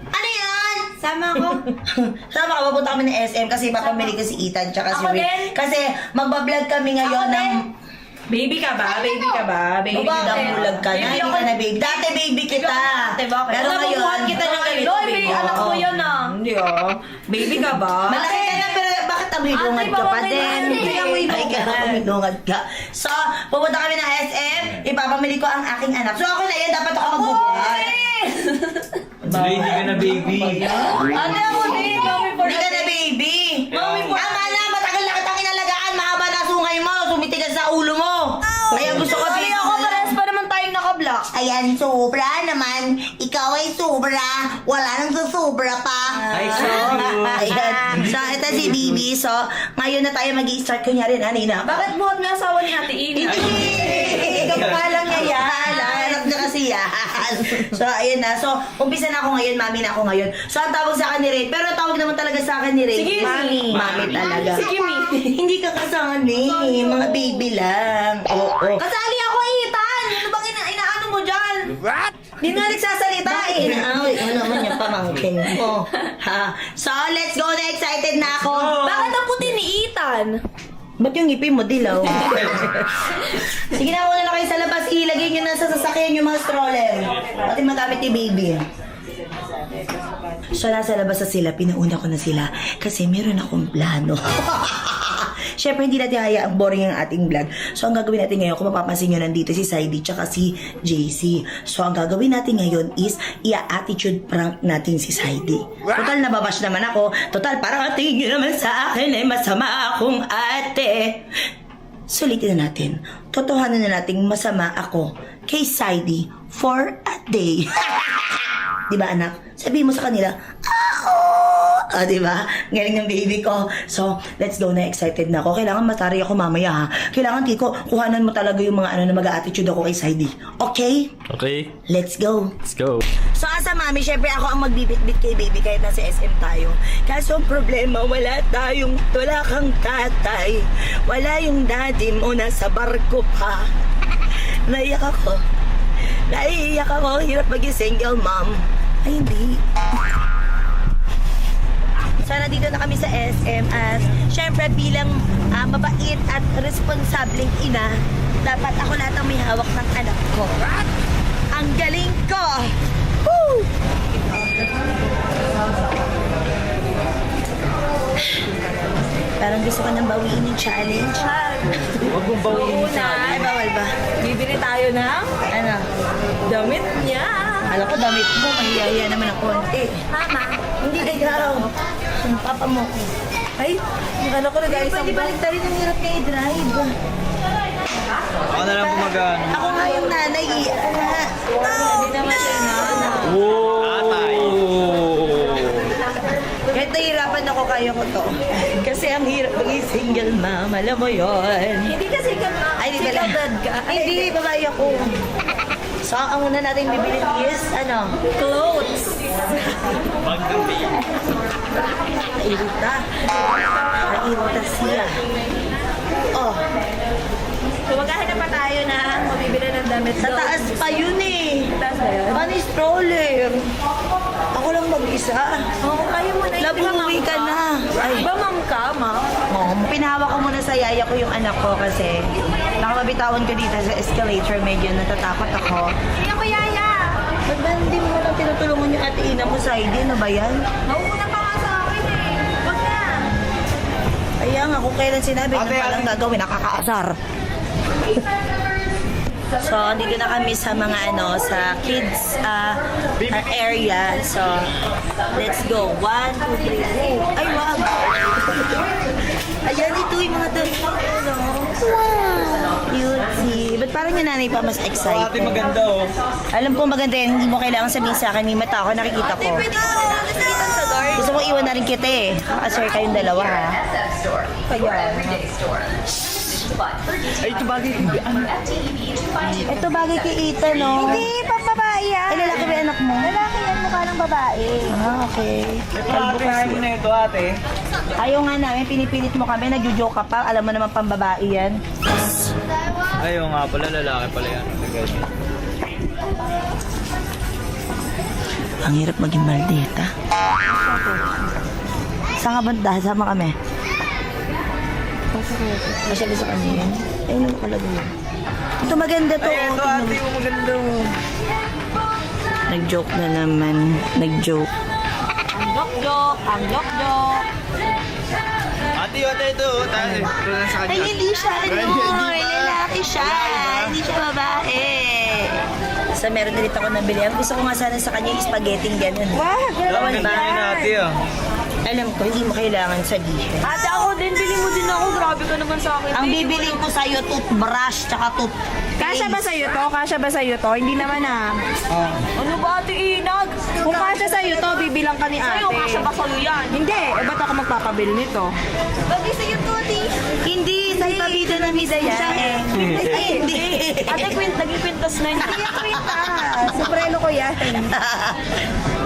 Ano yan? Sama ko. Sama ka, pupunta kami ng SM kasi papamili ko si Ethan tsaka si Ako Rick. din. Kasi magbablog kami ngayon Ako ng... Baby ka ba? Baby ka ba? Baby ka Bakit? Bulag ka na, Baby hindi ako. ka na baby. Dati baby kita. Ate, bakit? Pero ngayon... Nabubuhat kita ng ganito, baby. Anak ko yan ah. Hindi ah. Baby ka ba? Malaki ka na, pero bakit amilungad Ate, ka pa baka din? may Hindi amilungan. ka amilungad ka. So, pupunta kami ng SM, ipapamili ko ang aking anak. So, ako na yan, dapat ako magbubuhat. Hindi ka na baby. Ate ako din. Mommy for Hindi ka na baby. Mommy for Tama na, matagal na kitang inalagaan. Mahaba na sungay mo, sumitigas sa ulo mo. Kaya gusto ko Sorry ako, pares pa naman tayong naka-block. Ayan, sobra naman. Ikaw ay sobra. Wala nang sobra pa. Ay, sorry. Ayan. So, ito si Bibi. So, ngayon na tayo mag-i-start. Kunyari na, Nina. Bakit buhat na asawa ni Ate Ina? Ikaw pa lang niya yan. Anak na kasi yan. So, ayun na. So, umpisa na ako ngayon. Mami na ako ngayon. So, ang tawag sa akin ni Ray. Pero ang tawag naman talaga sa akin ni Ray. Sige, Mami. sige. Mami talaga. Sige, Mi. Hindi ka kasali. Mga baby lang. Oo. Kasali ako, Ethan! Ano bang inaano mo dyan? Hindi nga nagsasalita eh. Naawit mo naman yung pamangkin mo. Ha? So, let's go na. Excited na ako. Bakit ang puti ni Ethan? Ba't yung ngipin mo dilaw? Sige na, muna na kayo sa labas. Ilagay nyo na sa sasakyan yung mga stroller. Pati magamit ni baby. So, nasa labas na sila. Pinauna ko na sila. Kasi meron akong plano. Siyempre, hindi natin hayaang boring ang ating vlog. So, ang gagawin natin ngayon, kung mapapansin nyo, nandito si Saidi tsaka si JC. So, ang gagawin natin ngayon is i-attitude prank natin si Saidi. Total, nababash naman ako. Total, parang tingin naman sa akin ay masama akong ate. Sulitin na natin. Totohanan na natin masama ako kay Saidi for a day. Diba, anak? Sabihin mo sa kanila, ako! Ah, diba? Galing ng baby ko. So, let's go na. Excited na ako. Kailangan matari ako mamaya, ha? Kailangan, Kiko, kuhanan mo talaga yung mga na mag-attitude ako kay Saidi. Okay? Okay, Let's go. let's go. So, asa mami, syempre ako ang magbibit-bit kay baby kahit nasa SM tayo. Kaso ang problema, wala kang tatay. Wala yung daddy mo, nasa barko pa. Naiyak ako. Hirap maging single mom. Ay, hindi. So, nandito na kami sa SM at syempre bilang mabait at responsableng ina, dapat ako lahat ang may hawak ng anak ko. Ang galing ko! Woo! Parang gusto ko nang bawiin yung challenge. Huwag mong bawiin sa Ay, bawal ba? Bibili tayo ng Ano? damit niya. Alam ko, damit mo, mahiyaya naman ang konti. Mama. Hindi ikaw. Ang papa mo. Ay, nakala ko na guys. Pwede balik tayo ng hirap niya i-drive. Ako na lang gumagano. Ako nga yung nanay. Ako nga. Hindi naman siya na. Atay. Kahit nahihirapan ako, kaya ko to. Kasi ang hirap maging single mom, alam mo yon. Hindi kasi ka Ay, di single pala. dad ka. Ay, hindi, babae ako. So, ang una natin bibili is, ano? Clothes. Irita. Irita siya. Oh, So magkakain na pa tayo na mabibili ng damit sa doon. taas pa yun eh. Taas ba yun? Ano yung stroller? Ako lang mag-isa. Oo, kaya mo na. Love, umuwi ka na. Ay, Ba ma'am ka, ma'am? pinahawak ko muna sa yaya ko yung anak ko kasi nakamabitawan ko dito sa escalator. Medyo natatakot ako. Kaya ko yaya. Ba't ba hindi mo lang tinutulungan yung ate ina mo sa ID? Ano ba yan? Mauuna pa nga sa akin eh. Wag na. Kaya nga, kung kailan sinabi na palang gagawin, nakakaasar. So, dito na kami sa mga sa kids area. So, let's go. 1, 2, 3. Ay, wag! Ayan, ito yung mga ano. Wow! Cutie. Ba't parang yung nanay pa mas Ate excited? maganda oh. Alam ko maganda yan. Hindi mo kailangan sabihin sa akin. May mata ako, nakikita ko. Pwede ko nakikita sa door. Gusto ko iwan na rin kita eh. Nakasir kayong dalawa ha. Kaya. Ay, ito bagay. Ito bagay kay Ethan, no? Hindi, pambabae yan. Ay, lalaki ba yung anak mo? Lalaki yan, mukha ng babae. Ah, okay. Ate, mo na ito ate. Ayaw nga namin, pinipilit mo kami, nagjo-joke ka pa. Alam mo naman pambabae yan. Ayaw nga pala, lalaki pala yan. Ang hirap maging maldita. Saan ka banda? Sama kami. Masyado sa kanya yun. Ayun ang kalagay yun. Ito maganda to. Ay, ito ate, yung maganda. Nag-joke na naman. Nag-joke. Ang jok-jok, ang jok-jok. Ate, ito. Tayo. Ito lang sa Ay, kanya. hindi siya. Lalaki siya. Hindi siya babae. So, meron din ako nabili. Ang gusto ko nga sana sa kanya yung spaghetti ganun. Wag, Alam, ang ganda namin ate ah. Alam ko, hindi mo kailangan sabihin. Ate, ako din, bili mo din ako. Grabe ka naman sa akin. Ang bibiling ko sa'yo, toothbrush, tsaka Kasya ba sa'yo to? Kasya ba sa'yo to? Hindi naman ah. Ano ba, Ate Inag? Kung kasya sa'yo to, bibilang ka ni ate. Sa'yo, kasya ba sa'yo yan? Hindi, ba't ako magpapabil nito? Lagi sa'yo to, Ate. Hindi, sa'yo pabida na misa siya eh. Ay, hindi. Ate, naging kwintas na yun. Kwintas. Sobrelo ko yan.